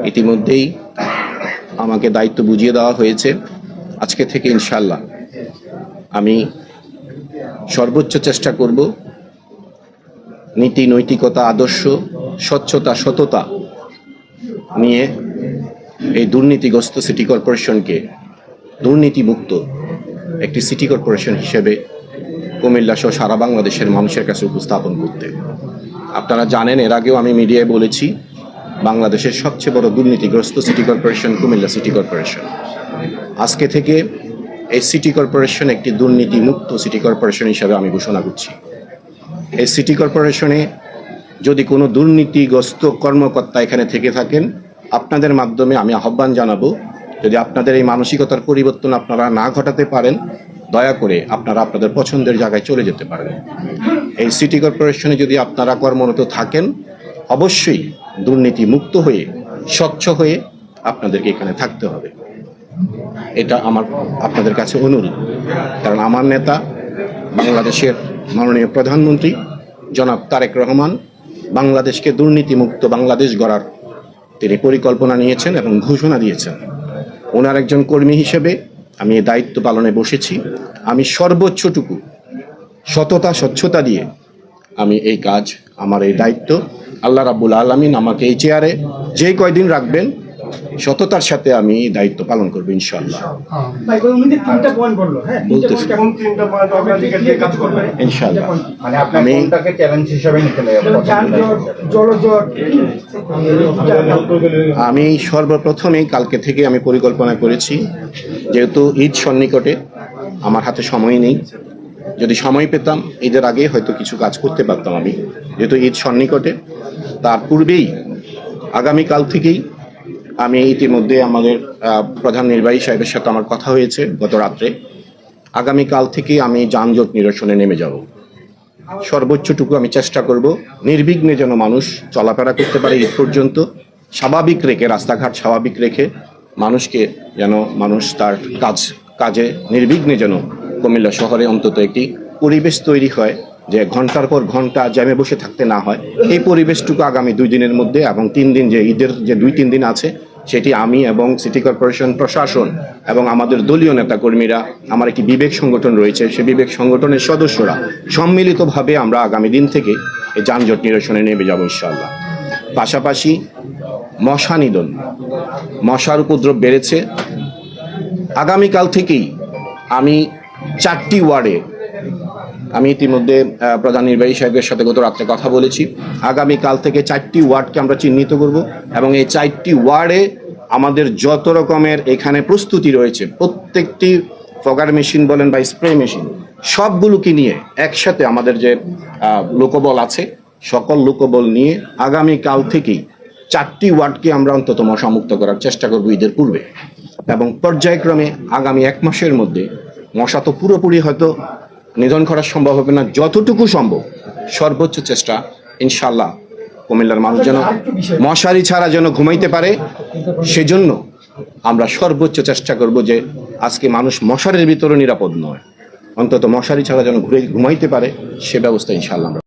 ইতিমধ্যেই আমাকে দায়িত্ব বুঝিয়ে দেওয়া হয়েছে। আজকে থেকে ইনশাআল্লাহ আমি সর্বোচ্চ চেষ্টা করব নীতি নৈতিকতা আদর্শ স্বচ্ছতা সততা নিয়ে এই দুর্নীতিগ্রস্ত সিটি কর্পোরেশনকে দুর্নীতিমুক্ত একটি সিটি কর্পোরেশন হিসেবে কুমিল্লা সহ সারা বাংলাদেশের মানুষের কাছে উপস্থাপন করতে। আপনারা জানেন, এর আগেও আমি মিডিয়ায় বলেছি, বাংলাদেশের সবচেয়ে বড় দুর্নীতিগ্রস্ত city corporation Comilla city corporation. আজকে থেকে এই সিটি কর্পোরেশন একটি দুর্নীতিমুক্ত সিটি কর্পোরেশন হিসাবে আমি ঘোষণা করছি। এই সিটি কর্পোরেশনে যদি কোনো দুর্নীতিগ্রস্ত কর্মকর্তা এখানে থেকে থাকেন, আপনাদের মাধ্যমে আমি আহ্বান জানাবো, যদি আপনাদের এই মানসিকতার পরিবর্তন আপনারা না ঘটাতে পারেন, দয়া করে আপনারা আপনাদের পছন্দের জায়গায় চলে যেতে পারেন। এই সিটি কর্পোরেশনে যদি আপনারা কর্মরত থাকেন, অবশ্যই দুর্নীতি মুক্ত হয়ে স্বচ্ছ হয়ে আপনাদেরকে এখানে থাকতে হবে। এটা আমার আপনাদের কাছে অনুরোধ। কারণ আমার নেতা বাংলাদেশের মাননীয় প্রধানমন্ত্রী জনাব তারেক রহমান বাংলাদেশকে দুর্নীতিমুক্ত বাংলাদেশ গড়ার তিনি পরিকল্পনা নিয়েছেন এবং ঘোষণা দিয়েছেন। ওনার একজন কর্মী হিসেবে আমি এই দায়িত্ব পালনে বসেছি। আমি সর্বোচ্চটুকু সততা স্বচ্ছতা দিয়ে আমি এই কাজ, আমার এই দায়িত্ব, আল্লাহ রাব্বুল আলামিন আমাকে এই চেয়ারে যে কয়দিন রাখবেন সততার সাথে আমি দায়িত্ব পালন করবো ইনশাআল্লাহ। আমি সর্বপ্রথমেই কালকে থেকে আমি পরিকল্পনা করেছি, যেহেতু ঈদ সন্নিকটে, আমার হাতে সময় নেই। যদি সময় পেতাম ঈদের আগে হয়তো কিছু কাজ করতে পারতাম আমি, যেহেতু ঈদ সন্নিকটে। তার পূর্বেই আগামীকাল থেকেই আমি ইতিমধ্যে আমাদের প্রধান নির্বাহী সাহেবের সাথে আমার কথা হয়েছে গত রাত্রে। আগামীকাল থেকে আমি যানজট নিরসনে নেমে যাব। সর্বোচ্চটুকু আমি চেষ্টা করব নির্বিঘ্নে যেন মানুষ চলাফেরা করতে পারে ঈদ পর্যন্ত, স্বাভাবিক রেখে, রাস্তাঘাট স্বাভাবিক রেখে মানুষকে যেন মানুষ তার কাজে নির্বিঘ্নে যেন কুমিল্লা শহরে অন্তত একটি পরিবেশ তৈরি হয়, যে ঘন্টার পর ঘন্টা জ্যামে বসে থাকতে না হয়। এই পরিবেশটুকু আগামী 2 দিনের মধ্যে এবং 3 দিন, যে ঈদের যে 2-3 দিন আছে, সেটি আমি এবং সিটি কর্পোরেশন প্রশাসন এবং আমাদের দলীয় নেতাকর্মীরা, আমার একটি বিবেক সংগঠন রয়েছে, সেই বিবেক সংগঠনের সদস্যরা সম্মিলিতভাবে আমরা আগামী দিন থেকে এই যানজট নিরসনে নেমে যাব ইনশাআল্লাহ। পাশাপাশি মশা নিধন, মশার উপদ্রব বেড়েছে। আগামীকাল থেকেই আমি 4টি ওয়ার্ডে, আমি ইতিমধ্যে প্রধান নির্বাহী সাহেবের সাথে গত রাত্রে কথা বলেছি, আগামীকাল থেকে 4টি ওয়ার্ডকে আমরা চিহ্নিত করব এবং এই 4টি ওয়ার্ডে আমাদের যত রকমের এখানে প্রস্তুতি রয়েছে, প্রত্যেকটি ফগার মেশিন বলেন বা স্প্রে মেশিন, সবগুলোকে নিয়ে একসাথে আমাদের যে লোকবল আছে, সকল লোকবল নিয়ে আগামীকাল থেকেই 4টি ওয়ার্ডকে আমরা অন্তত মশামুক্ত করার চেষ্টা করব ঈদের পূর্বে। এবং পর্যায়ক্রমে আগামী 1 মাসের মধ্যে, মশা তো পুরোপুরি হয়তো নিধন করা সম্ভব হবে না, যতটুকু সম্ভব সর্বোচ্চ চেষ্টা ইনশাআল্লাহ কুমিল্লার মানুষ যেন মশারি ছাড়া যেন ঘুমাইতে পারে, সেজন্য আমরা সর্বোচ্চ চেষ্টা করব যে আজকে মানুষ মশারির ভিতরে নিরাপদ নয়, অন্তত মশারি ছাড়া যেন ঘুমাইতে পারে, সে ব্যবস্থা ইনশাআল্লাহ আমরা